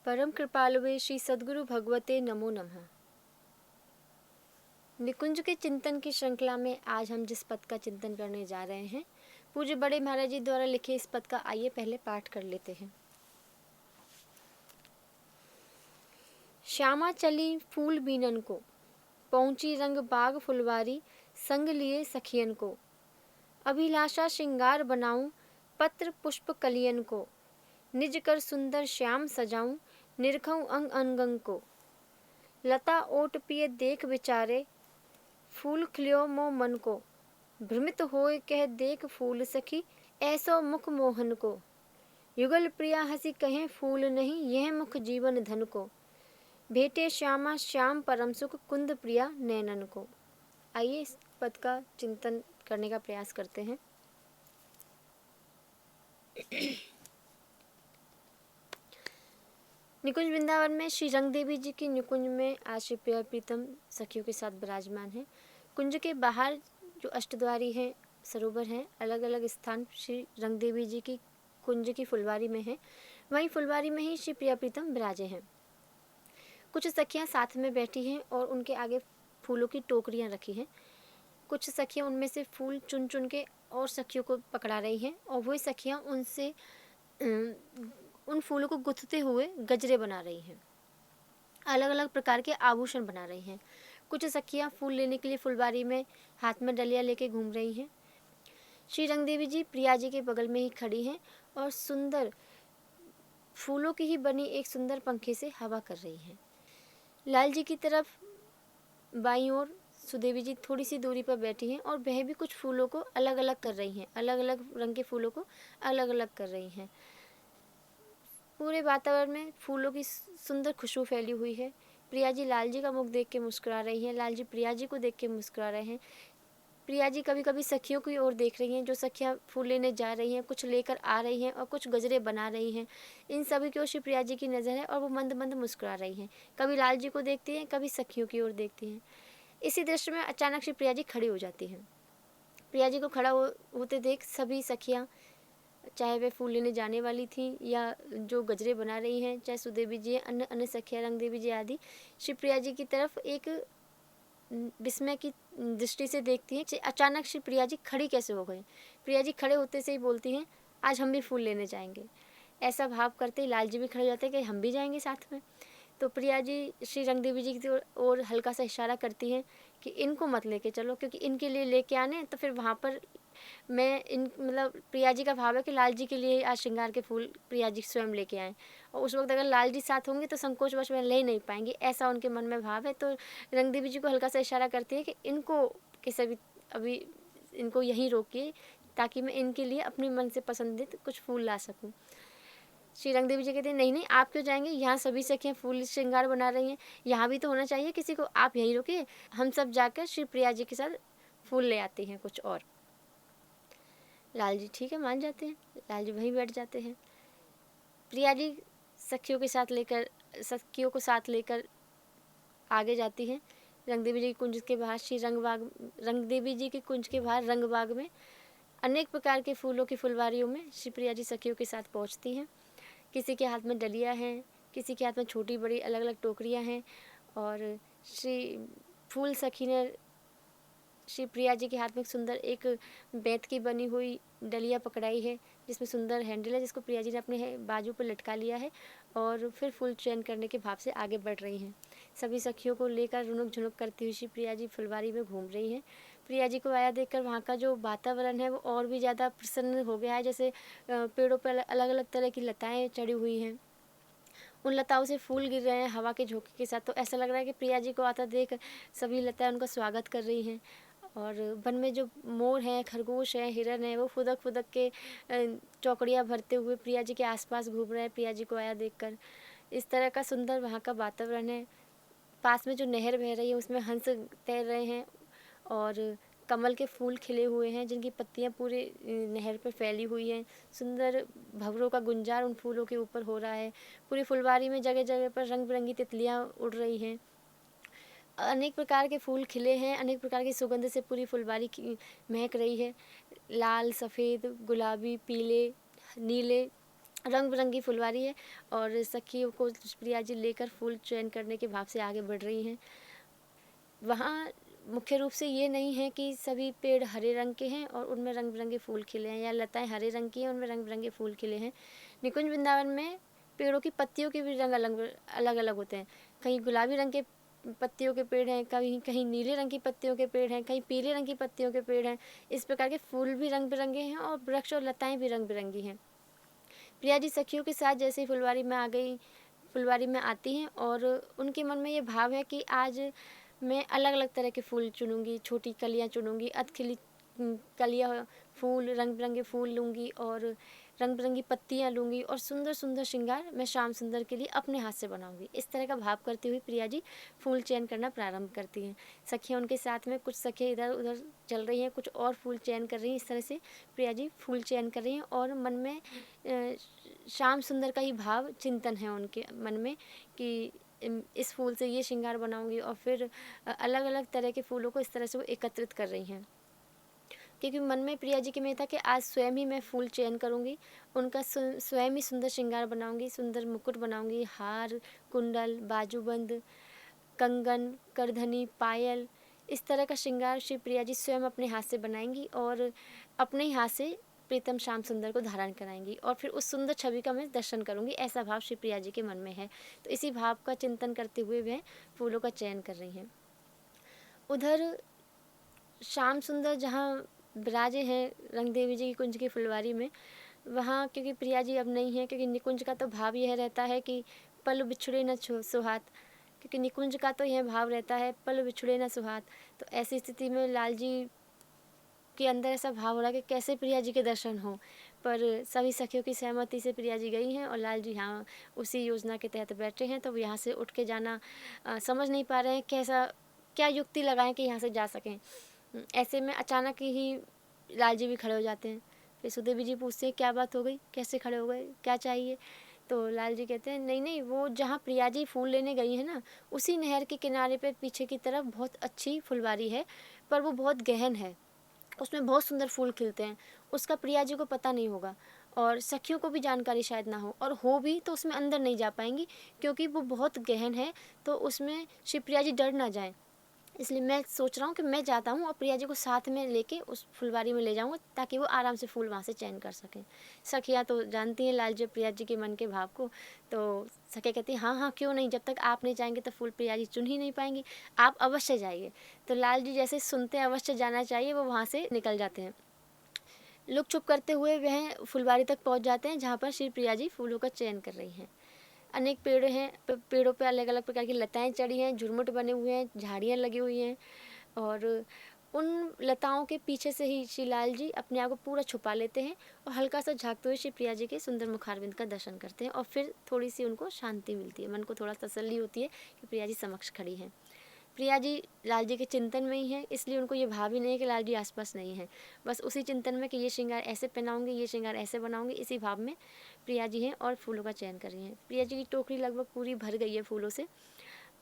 परम कृपालुवे श्री सद्गुरु भगवते नमो नमः। निकुंज के चिंतन की श्रृंखला में आज हम जिस पद का चिंतन करने जा रहे हैं, पूज्य बड़े महाराज जी द्वारा लिखे इस पद का आइए पहले पाठ कर लेते हैं। श्यामा चली फूल बीनन को, पहुंची रंग बाग फुलवारी, संग लिए सखियन को। अभिलाषा श्रृंगार बनाऊं, पत्र पुष्प कलियन को। निज कर सुंदर श्याम सजाऊं, निरखऊं अंग अंगंग को। लता ओट पिए देख विचारे, फूल खिल्यो मो मन को। भ्रमित होए कह देख फूल सखी, ऐसो मुख मोहन को। युगल प्रिया हंसी कहें फूल नहीं, यह मुख जीवन धन को। भेटे श्यामा श्याम परम सुख, कुंद प्रिया नैनन को। आइए इस पद का चिंतन करने का प्रयास करते हैं। निकुंज वृंदावन में श्री रंग देवी जी की निकुंज में आज श्री प्रिया प्रीतम सखियों के साथ विराजमान है। कुंज के बाहर जो अष्टद्वारी हैं, सरोवर हैं, अलग अलग स्थान श्री रंग देवी जी की कुंज की फुलवारी में है। वहीं फुलवारी में ही श्री प्रिया प्रीतम विराजे हैं। कुछ सखियां साथ में बैठी हैं और उनके आगे फूलों की टोकरियां रखी हैं। कुछ सखियां उनमें से फूल चुन चुन के और सखियों को पकड़ा रही हैं और वही सखियां उनसे उन फूलों को गुथते हुए गजरे बना रही हैं, अलग अलग प्रकार के आभूषण बना रही हैं। कुछ सखियां फूल लेने के लिए फुलवारी में हाथ में डलिया लेके घूम रही हैं। श्री रंग देवी जी प्रिया जी के बगल में ही खड़ी हैं और सुंदर फूलों की ही बनी एक सुंदर पंखे से हवा कर रही हैं। लाल जी की तरफ बाईं ओर सुदेवी जी थोड़ी सी दूरी पर बैठी हैं और वह भी कुछ फूलों को अलग अलग कर रही हैं, अलग अलग रंग के फूलों को अलग अलग कर रही हैं। पूरे वातावरण में फूलों की सुंदर खुशबू फैली हुई है। प्रिया जी लाल जी का मुख देख के मुस्कुरा रही हैं, लाल जी प्रिया जी को देख के मुस्कुरा रहे हैं। प्रिया जी कभी कभी सखियों की ओर देख रही हैं, जो सखियां फूल लेने जा रही हैं, कुछ लेकर आ रही हैं और कुछ गजरे बना रही हैं। इन सभी की ओर श्री प्रिया जी की नज़र है और वो मंद मंद मुस्कुरा रही हैं। कभी लाल जी को देखती हैं, कभी सखियों की ओर देखती हैं। इसी दृश्य में अचानक श्री प्रिया जी खड़ी हो जाती हैं। प्रिया जी को खड़ा होते देख सभी सखियाँ, चाहे वे फूल लेने जाने वाली थी या जो गजरे बना रही हैं, चाहे सुदेवी जी, अन्य अन्य सखिया रंग देवी जी आदि, श्री प्रिया जी की तरफ एक विस्मय की दृष्टि से देखती हैं। अचानक श्री प्रिया जी खड़ी कैसे हो गई। प्रिया जी खड़े होते से ही बोलती हैं, आज हम भी फूल लेने जाएंगे। ऐसा भाव करते ही लाल जी भी खड़े हो जाते हैं कि हम भी जाएंगे साथ में। तो प्रिया जी श्री रंग देवी जी की ओर हल्का सा इशारा करती हैं कि इनको मत लेके चलो, क्योंकि इनके लिए लेके आने तो फिर वहाँ पर मैं मतलब प्रिया जी का भाव है कि लाल जी के लिए आज श्रृंगार के फूल प्रिया जी स्वयं लेके आएँ और उस वक्त अगर लाल जी साथ होंगे तो संकोचवश वह ले नहीं पाएंगे, ऐसा उनके मन में भाव है। तो रंग देवी जी को हल्का सा इशारा करती है कि इनको किसी भी अभी इनको यहीं रोकिए, ताकि मैं इनके लिए अपनी मन से पसंदीदा कुछ फूल ला सकूँ। श्री रंग देवी जी कहते हैं, नहीं नहीं, आप क्यों जाएंगे, यहाँ सभी सखियाँ फूल श्रृंगार बना रही हैं, यहाँ भी तो होना चाहिए किसी को, आप यहीं रुकिए, हम सब जाकर श्री प्रिया जी के साथ फूल ले आते हैं कुछ और। लाल जी ठीक है मान जाते हैं, लाल जी वहीं बैठ जाते हैं। प्रिया जी सखियों को साथ लेकर आगे जाती हैं। रंग देवी जी के कुंज के बाहर रंग देवी जी के कुंज के बाहर रंग बाग में अनेक प्रकार के फूलों की फुलवारियों में श्री प्रिया जी सखियों के साथ पहुंचती हैं। किसी के हाथ में डलिया हैं, किसी के हाथ में छोटी बड़ी अलग अलग टोकरियां हैं और श्री फूल सखी ने श्री प्रिया जी के हाथ में सुंदर एक बेंत की बनी हुई डलिया पकड़ाई है, जिसमें सुंदर हैंडल है, जिसको प्रिया जी ने अपने बाजू पर लटका लिया है और फिर फूल चयन करने के भाव से आगे बढ़ रही हैं। सभी सखियों को लेकर रुनुक झुनुक करती हुई श्री प्रिया जी फुलवारी में घूम रही हैं। प्रिया जी को आया देखकर वहाँ का जो वातावरण है वो और भी ज़्यादा प्रसन्न हो गया है। जैसे पेड़ों पर अलग अलग तरह की लताएँ चढ़ी हुई हैं, उन लताओं से फूल गिर रहे हैं हवा के झोंके के साथ। तो ऐसा लग रहा है कि प्रिया जी को आता देख सभी लताएँ उनका स्वागत कर रही हैं। और वन में जो मोर हैं, खरगोश हैं, हिरन हैं, वो फुदक फुदक के चौकड़ियाँ भरते हुए प्रिया जी के आसपास घूम रहे हैं प्रिया जी को आया देखकर। इस तरह का सुंदर वहाँ का वातावरण है। पास में जो नहर बह रही है उसमें हंस तैर रहे हैं और कमल के फूल खिले हुए हैं, जिनकी पत्तियाँ पूरे नहर पर फैली हुई हैं। सुंदर भंवरों का गुंजार उन फूलों के ऊपर हो रहा है। पूरी फुलवारी में जगह जगह पर रंग बिरंगी तितलियाँ उड़ रही हैं। अनेक प्रकार के फूल खिले हैं, अनेक प्रकार की सुगंध से पूरी फुलवारी की महक रही है। लाल, सफ़ेद, गुलाबी, पीले, नीले रंग बिरंगी फुलवारी है और सखियों को प्रिया जी लेकर फूल चयन करने के भाव से आगे बढ़ रही हैं। वहाँ मुख्य रूप से ये नहीं है कि सभी पेड़ हरे रंग के हैं और उनमें रंग बिरंगे फूल खिले हैं, या लताएं हरे रंग की हैं उनमें रंग बिरंगे फूल खिले हैं। निकुंज वृंदावन में पेड़ों की पत्तियों के भी रंग अलग अलग होते हैं। कहीं गुलाबी रंग के पत्तियों के पेड़ हैं, कहीं कहीं नीले रंग की पत्तियों के पेड़ हैं, कहीं पीले रंग की पत्तियों के पेड़ हैं। इस प्रकार के फूल भी रंग बिरंगे हैं और वृक्ष और लताएं भी रंग बिरंगी हैं। प्रिया जी सखियों के साथ जैसे ही फुलवारी में आती हैं और उनके मन में ये भाव है कि आज मैं अलग अलग तरह के फूल चुनूँगी, छोटी कलियाँ चुनूँगी, अधखिली कलियाँ फूल रंग बिरंगे फूल लूँगी और रंग बिरंगी पत्तियाँ लूँगी और सुंदर सुंदर श्रृंगार मैं श्याम सुंदर के लिए अपने हाथ से बनाऊँगी। इस तरह का भाव करती हुई प्रिया जी फूल चयन करना प्रारंभ करती हैं। सखियाँ उनके साथ में, कुछ सखियाँ इधर उधर चल रही हैं, कुछ और फूल चयन कर रही हैं। इस तरह से प्रिया जी फूल चयन कर रही हैं और मन में श्याम सुंदर का ही भाव चिंतन है उनके मन में कि इस फूल से ये श्रृंगार बनाऊंगी और फिर अलग अलग तरह के फूलों को इस तरह से वो एकत्रित कर रही हैं। क्योंकि मन में प्रिया जी के में था कि आज स्वयं ही मैं फूल चयन करूंगी, उनका स्वयं ही सुंदर श्रृंगार बनाऊंगी, सुंदर मुकुट बनाऊंगी, हार, कुंडल, बाजूबंद, कंगन, करधनी, पायल, इस तरह का श्रृंगार श्री प्रिया जी स्वयं अपने हाथ से बनाएंगी और अपने ही हाथ से प्रीतम श्याम सुंदर को धारण कराएंगी और फिर उस सुंदर छवि का मैं दर्शन करूंगी, ऐसा भाव श्री प्रिया जी के मन में है। तो इसी भाव का चिंतन करते हुए वह फूलों का चयन कर रही हैं। उधर श्याम सुंदर जहाँ विराजे हैं रंग देवी जी की कुंज की फुलवारी में, वहाँ क्योंकि प्रिया जी अब नहीं है, क्योंकि निकुंज का तो भाव यह रहता है कि पल बिछुड़े न सुहात, क्योंकि निकुंज का तो यह भाव रहता है पल बिछुड़े न सुहात। तो ऐसी स्थिति में लाल जी के अंदर ऐसा भाव हो रहा है कि कैसे प्रिया जी के दर्शन हो, पर सभी सखियों की सहमति से प्रिया जी गई हैं और लाल जी यहाँ उसी योजना के तहत बैठे हैं। तो वो यहाँ से उठ के जाना समझ नहीं पा रहे हैं, कैसा क्या युक्ति लगाएं कि यहाँ से जा सकें। ऐसे में अचानक ही लाल जी भी खड़े हो जाते हैं। फिर सुदेवी जी पूछते हैं क्या बात हो गई, कैसे खड़े हो गए, क्या चाहिए। तो लाल जी कहते हैं नहीं नहीं, वो जहाँ प्रिया जी फूल लेने गई है ना, उसी नहर के किनारे पे पीछे की तरफ बहुत अच्छी फुलवारी है, पर वो बहुत गहन है, उसमें बहुत सुंदर फूल खिलते हैं, उसका प्रिया जी को पता नहीं होगा और सखियों को भी जानकारी शायद ना हो, और हो भी तो उसमें अंदर नहीं जा पाएंगी क्योंकि वो बहुत गहन है, तो उसमें श्री प्रिया जी डर ना जाएं। इसलिए मैं सोच रहा हूँ कि मैं जाता हूँ और प्रिया जी को साथ में लेके उस फुलवारी में ले जाऊँगा ताकि वो आराम से फूल वहाँ से चयन कर सकें। सखियाँ तो जानती हैं लाल जी प्रिया जी के मन के भाव को, तो सखिया कहती हैं हाँ हाँ क्यों नहीं, जब तक आप नहीं जाएंगे तो फूल प्रिया जी चुन ही नहीं पाएंगी, आप अवश्य जाइए। तो लाल जी जैसे सुनते हैं अवश्य जाना चाहिए, वो वहाँ से निकल जाते हैं। लुक छुप करते हुए वह फुलवारी तक पहुँच जाते हैं जहाँ पर श्री प्रिया जी फूलों का चयन कर रही हैं। अनेक पेड़ हैं, पेड़ों पे अलग अलग प्रकार की लताएं चढ़ी हैं, झुरमुट बने हुए हैं, झाड़ियाँ लगी हुई हैं और उन लताओं के पीछे से ही श्री लाल जी अपने आप को पूरा छुपा लेते हैं और हल्का सा झाँकते हुए श्री प्रिया जी के सुंदर मुखारविंद का दर्शन करते हैं और फिर थोड़ी सी उनको शांति मिलती है, मन को थोड़ा तसल्ली होती है कि प्रिया जी समक्ष खड़ी हैं। प्रिया जी लाल जी के चिंतन में ही हैं, इसलिए उनको ये भाव ही नहीं है कि लाल जी आसपास नहीं है, बस उसी चिंतन में कि ये श्रृंगार ऐसे पहनाऊंगी, ये श्रृंगार ऐसे बनाऊंगी, इसी भाव में प्रिया जी हैं और फूलों का चयन कर रही हैं। प्रिया जी की टोकरी लगभग पूरी भर गई है फूलों से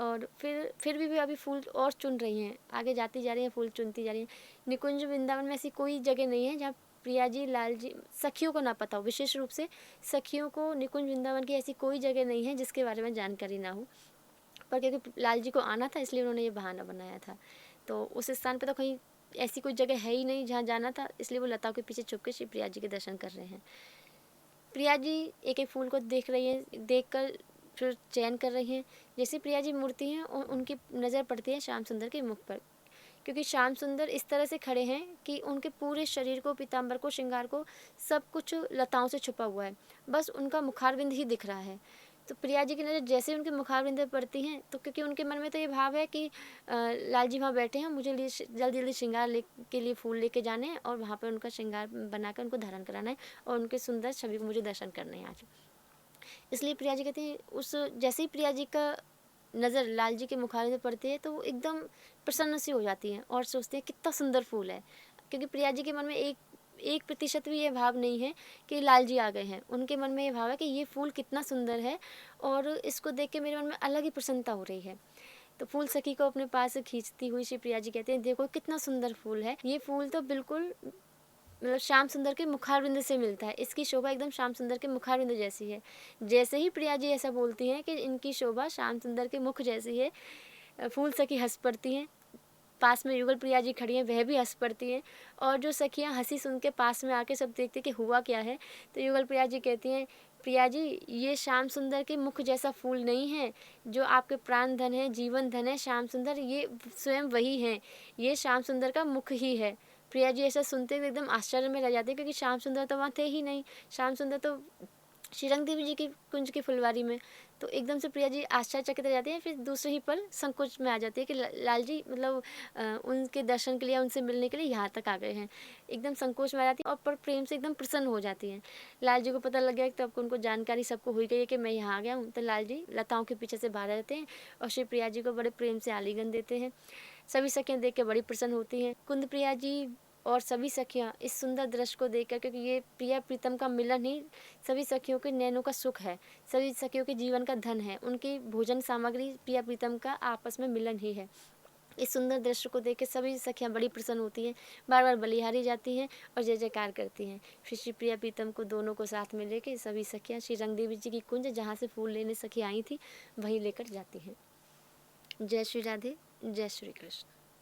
और फिर भी अभी फूल और चुन रही हैं, आगे जाती जा रही हैं, फूल चुनती जा रही हैं। निकुंज वृंदावन में ऐसी कोई जगह नहीं है जहाँ प्रिया जी लाल जी सखियों को ना पता हो, विशेष रूप से सखियों को निकुंज वृंदावन की ऐसी कोई जगह नहीं है जिसके बारे में जानकारी ना हो, पर क्योंकि लाल जी को आना था इसलिए उन्होंने ये बहाना बनाया था। तो उस स्थान पर तो कहीं ऐसी कोई जगह है ही नहीं जहाँ जाना था, इसलिए वो लताओं के पीछे छुप के श्री प्रिया जी के दर्शन कर रहे हैं। प्रिया जी एक एक फूल को देख रही हैं, देख कर फिर चयन कर रही हैं। जैसे प्रिया जी मुड़ती हैं और उनकी नज़र पड़ती है श्याम सुंदर के मुख पर, क्योंकि श्याम सुंदर इस तरह से खड़े हैं कि उनके पूरे शरीर को, पीताम्बर को, श्रृंगार को, सब कुछ लताओं से छुपा हुआ है, बस उनका मुखारविंद ही दिख रहा है। तो प्रिया जी की नज़र जैसे उनके मुखारविंद पर पड़ती हैं, तो क्योंकि उनके मन में तो ये भाव है कि लाल जी वहाँ बैठे हैं, मुझे जल्दी जल्दी श्रृंगार के लिए फूल लेके जाने हैं और वहाँ पर उनका श्रृंगार बनाकर उनको धारण कराना है और उनके सुंदर छवि को मुझे दर्शन करने हैं आज। इसलिए प्रिया जी कहती हैं, उस जैसे ही प्रिया जी का नज़र लाल जी के मुखारविंद पर पड़ती है तो वो एकदम प्रसन्न सी हो जाती हैं और सोचते हैं कितना सुंदर फूल है, क्योंकि प्रिया जी के मन में एक प्रतिशत भी ये भाव नहीं है कि लाल जी आ गए हैं। उनके मन में ये भाव है कि ये फूल कितना सुंदर है और इसको देख के मेरे मन में अलग ही प्रसन्नता हो रही है। तो फूल सखी को अपने पास खींचती हुई श्री प्रिया जी कहते हैं, देखो कितना सुंदर फूल है, ये फूल तो बिल्कुल मतलब श्याम सुंदर के मुखारविंद से मिलता है। इसकी शोभा एकदम श्याम सुंदर के मुखारविंद जैसी है। जैसे ही प्रिया जी ऐसा बोलती हैं कि इनकी शोभा श्याम सुंदर के मुख जैसी है, फूल सखी हंस पड़ती हैं। पास में युगल प्रिया जी खड़ी हैं, वह भी हंस पड़ती हैं। और जो सखियां हंसी सुन के पास में आके सब देखती कि हुआ क्या है, तो युगल प्रिया जी कहती हैं, प्रिया जी ये श्याम सुंदर के मुख जैसा फूल नहीं है, जो आपके प्राण धन है, जीवन धन है श्याम सुंदर, ये स्वयं वही हैं, ये श्याम सुंदर का मुख ही है। प्रिया जी ऐसा सुनते हुए एकदम आश्चर्य में रह जाते हैं, क्योंकि श्याम सुंदर तो वहाँ थे ही नहीं। श्याम सुंदर तो श्रीरंग देवी जी की कुंज की फुलवारी में। तो एकदम से प्रिया जी आश्चर्यचकित रह जाती हैं। फिर दूसरे ही पल संकोच में आ जाती है कि लाल जी मतलब उनके दर्शन के लिए, उनसे मिलने के लिए यहाँ तक आ गए हैं। एकदम संकोच में आ जाती हैं और पर प्रेम से एकदम प्रसन्न हो जाती हैं। लाल जी को पता लग गया, तब उनको जानकारी सबको हुई गई है कि मैं यहाँ आ गया हूँ। तो लाल जी लताओं के पीछे से बाहर रहते हैं और श्री प्रिया जी को बड़े प्रेम से आलिंगन देते हैं। सभी सखियाँ देख के बड़ी प्रसन्न होती हैं। कुंद प्रिया जी और सभी सखियाँ इस सुंदर दृश्य को देखकर, क्योंकि ये प्रिया प्रीतम का मिलन ही सभी सखियों के नैनों का सुख है, सभी सखियों के जीवन का धन है। उनकी भोजन सामग्री प्रिया प्रीतम का आपस में मिलन ही है। इस सुंदर दृश्य को देख के सभी सखियाँ बड़ी प्रसन्न होती हैं, बार बार बलिहारी जाती हैं और जय जयकार करती हैं। फिर श्री प्रिया प्रीतम को दोनों को साथ में लेके सभी सखियाँ श्री रंग देवी जी की कुंज, जहाँ से फूल लेने सखी आई थी, वहीं लेकर जाती हैं। जय श्री राधे, जय श्री कृष्ण।